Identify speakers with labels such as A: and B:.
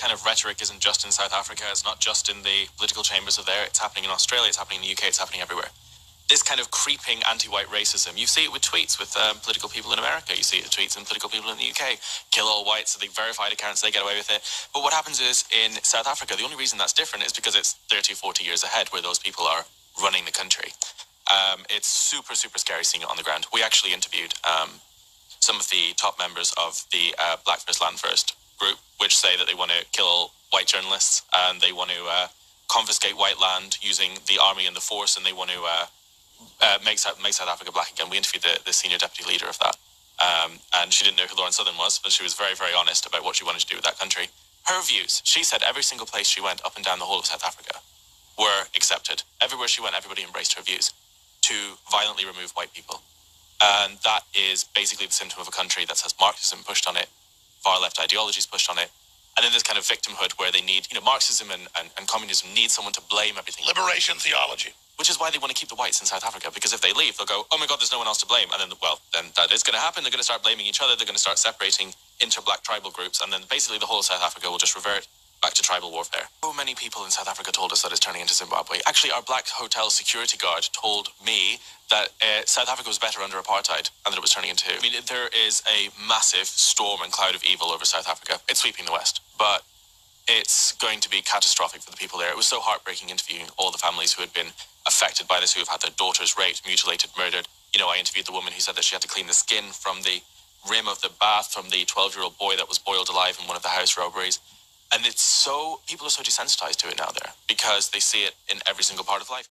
A: kind of rhetoric isn't just in South Africa. It's not just in the political chambers of there. It's happening in Australia. It's happening in the UK. It's happening everywhere. This kind of creeping anti-white racism. You see it with tweets with political people in America. You see it with tweets and political people in the UK. Kill all whites, so the verified accounts, they get away with it. But what happens is in South Africa, the only reason that's different is because it's 30, 40 years ahead where those people are running the country. It's super, super scary seeing it on the ground. We actually interviewed some of the top members of the Black First Land First group, which say that they want to kill all white journalists and they want to confiscate white land using the army and the force, and they want to make South Africa black again. We interviewed the senior deputy leader of that, and she didn't know who Lauren Southern was, but she was very, very honest about what she wanted to do with that country. Her views, she said every single place she went up and down the whole of South Africa were accepted. Everywhere she went, everybody embraced her views to violently remove white people. And that is basically the symptom of a country that has Marxism pushed on it, far-left ideologies pushed on it, and then this kind of victimhood where they need, Marxism and communism need someone to blame everything.
B: Liberation theology.
A: Which is why they want to keep the whites in South Africa, because if they leave, they'll go, oh my God, there's no one else to blame. And then, then that is going to happen. They're going to start blaming each other. They're going to start separating inter-black tribal groups. And then basically the whole of South Africa will just revert back to tribal warfare. So many people in South Africa told us that it's turning into Zimbabwe. Actually, our black hotel security guard told me that South Africa was better under apartheid and that it was turning into... there is a massive storm and cloud of evil over South Africa. It's sweeping the West, but it's going to be catastrophic for the people there. It was so heartbreaking interviewing all the families who had been affected by this, who have had their daughters raped, mutilated, murdered. I interviewed the woman who said that she had to clean the skin from the rim of the bath from the 12-year-old boy that was boiled alive in one of the house robberies. And people are so desensitized to it now there because they see it in every single part of life.